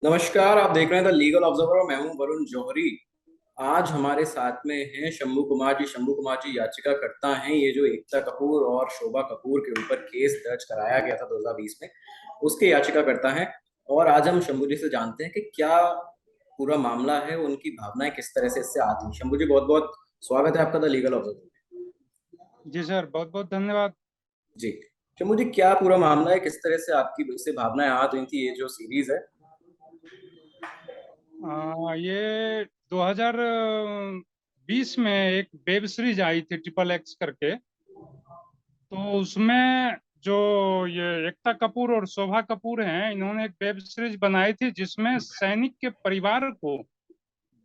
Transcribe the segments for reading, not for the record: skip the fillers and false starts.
नमस्कार। आप देख रहे हैं द लीगल ऑब्जर्वर और मैं हूं वरुण जौहरी। आज हमारे साथ में हैं शंभू कुमार जी। शंभू कुमार जी याचिका करता हैं ये जो एकता कपूर और शोभा कपूर के ऊपर केस दर्ज कराया गया था 2020 में, उसके याचिका करता है। और आज हम शंभू जी से जानते हैं कि क्या पूरा मामला है, उनकी भावनाएं किस तरह से इससे आती हैं। शंभू जी, बहुत बहुत स्वागत है आपका द लीगल ऑब्जर्वर। जी सर, बहुत बहुत धन्यवाद। जी, शंभू जी, क्या पूरा मामला है, किस तरह से आपकी इससे भावनाएं आ रही थी, ये जो सीरीज है। ये 2020 में एक वेब सीरीज आई थी ट्रिपल एक्स करके। तो उसमें जो ये एकता कपूर और शोभा कपूर हैं, इन्होंने एक वेब सीरीज बनाई थी जिसमें सैनिक के परिवार को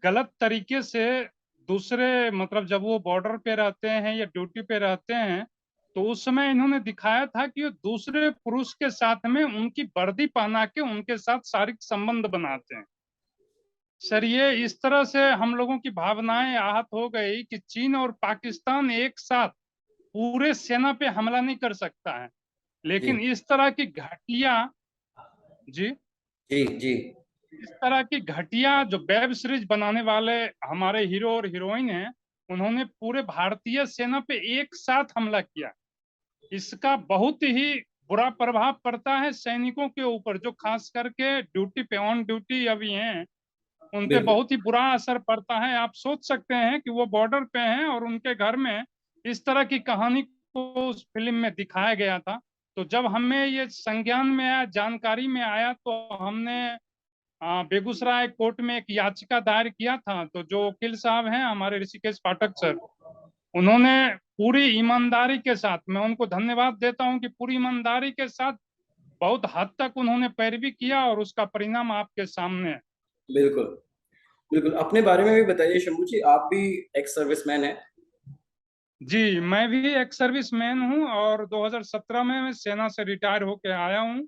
गलत तरीके से दूसरे, मतलब जब वो बॉर्डर पे रहते हैं या ड्यूटी पे रहते हैं, तो उस समय इन्होंने दिखाया था कि वो दूसरे पुरुष के साथ में उनकी वर्दी पहना के उनके साथ शारीरिक संबंध बनाते हैं। सर, ये इस तरह से हम लोगों की भावनाएं आहत हो गई कि चीन और पाकिस्तान एक साथ पूरे सेना पे हमला नहीं कर सकता है, जी लेकिन इस तरह की घटिया, जी, जी जी। इस तरह की घटिया जो वेब सीरीज बनाने वाले हमारे हीरो और हीरोइन हैं, उन्होंने पूरे भारतीय सेना पे एक साथ हमला किया। इसका बहुत ही बुरा प्रभाव पड़ता है सैनिकों के ऊपर, जो खास करके ड्यूटी पे ऑन ड्यूटी अभी हैं। उन पे बिल्कुल बहुत ही बुरा असर पड़ता है। आप सोच सकते हैं कि वो बॉर्डर पे हैं और उनके घर में इस तरह की कहानी को उस फिल्म में दिखाया गया था। तो जब हमें ये संज्ञान में आया, जानकारी में आया, तो हमने बेगूसराय कोर्ट में एक याचिका दायर किया था। तो जो वकील साहब हैं हमारे ऋषिकेश पाठक सर, उन्होंने पूरी ईमानदारी के साथ, मैं उनको धन्यवाद देता हूं कि पूरी ईमानदारी के साथ बहुत हद तक उन्होंने पैरवी किया और उसका परिणाम आपके सामने है। बिल्कुल। बिल्कुल, अपने बारे में भी बताइए शंभू जी, आप भी एक्स सर्विसमैन हैं। जी, मैं भी एक सर्विसमैन हूं और 2017 में मैं सेना से रिटायर होकर आया हूं।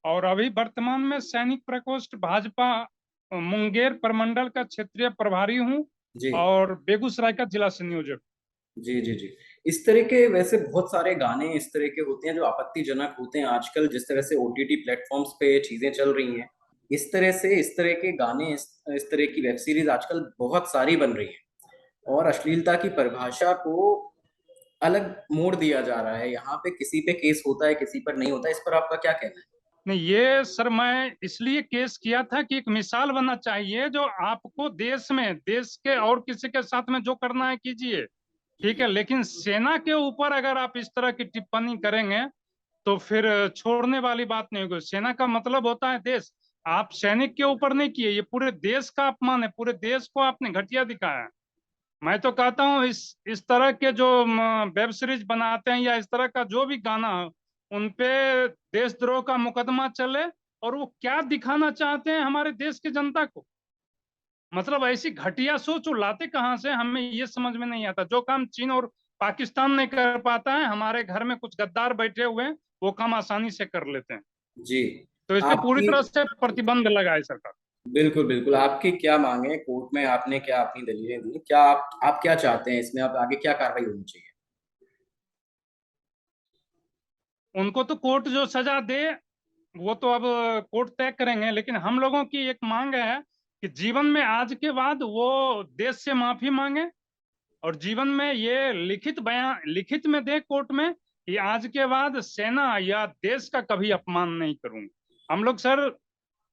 और अभी वर्तमान में सैनिक प्रकोष्ठ भाजपा मुंगेर प्रमंडल का क्षेत्रीय प्रभारी हूं जी और बेगूसराय का जिला संयोजक। जी जी जी। इस तरह के वैसे बहुत सारे गाने इस तरह के होते हैं जो आपत्तिजनक होते हैं आजकल, जिस तरह से ओटीटी प्लेटफॉर्म्स पे चीजें चल रही हैं। इस तरह से इस तरह के गाने, इस तरह की वेब सीरीज आजकल बहुत सारी बन रही हैं और अश्लीलता की परिभाषा को अलग मोड़ दिया जा रहा है। यहाँ पे किसी पे केस होता है, किसी पर नहीं होता। इस पर आपका क्या कहना है। नहीं, ये सर मैं इसलिए केस किया था कि एक मिसाल बनना चाहिए, जो आपको देश में, देश के और किसी के साथ में जो करना है कीजिए, ठीक है, लेकिन सेना के ऊपर अगर आप इस तरह की टिप्पणी करेंगे तो फिर छोड़ने वाली बात नहीं होगी। सेना का मतलब होता है देश। आप सैनिक के ऊपर नहीं किए, ये पूरे देश का अपमान है, पूरे देश को आपने घटिया दिखाया है। मैं तो कहता हूँ इस तरह के जो वेब सीरीज बनाते हैं या इस तरह का जो भी गाना हो, उन पे देशद्रोह का मुकदमा चले। और वो क्या दिखाना चाहते हैं हमारे देश की जनता को, मतलब ऐसी घटिया सोच वो लाते कहाँ से, हमें ये समझ में नहीं आता। जो काम चीन और पाकिस्तान नहीं कर पाता है, हमारे घर में कुछ गद्दार बैठे हुए हैं, वो काम आसानी से कर लेते हैं। जी। तो इस पे पूरी आपकी तरह से प्रतिबंध लगाए सरकार। बिल्कुल बिल्कुल, आपकी क्या मांग है कोर्ट में, आपने क्या अपनी दलीलें दी, क्या आप क्या चाहते हैं इसमें, आप आगे क्या कार्रवाई होनी चाहिए। उनको तो कोर्ट जो सजा दे वो तो अब कोर्ट तय करेंगे, लेकिन हम लोगों की एक मांग है कि जीवन में आज के बाद वो देश से माफी मांगे और जीवन में ये लिखित बयान, लिखित में दे कोर्ट में कि आज के बाद सेना या देश का कभी अपमान नहीं करूंगा। हम लोग सर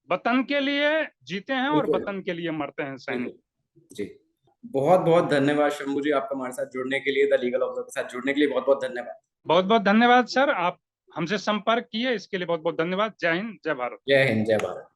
वतन के लिए जीते हैं और बिल्कुल वतन के लिए मरते हैं सैनिक। बिल्कुल। जी, बहुत बहुत धन्यवाद शंभू जी, आपका हमारे साथ जुड़ने के लिए, द लीगल ऑब्जर्वर के साथ जुड़ने के लिए बहुत बहुत धन्यवाद। बहुत बहुत धन्यवाद सर, आप हमसे संपर्क किए इसके लिए बहुत बहुत धन्यवाद। जय हिंद, जय भारत। जय हिंद, जय भारत।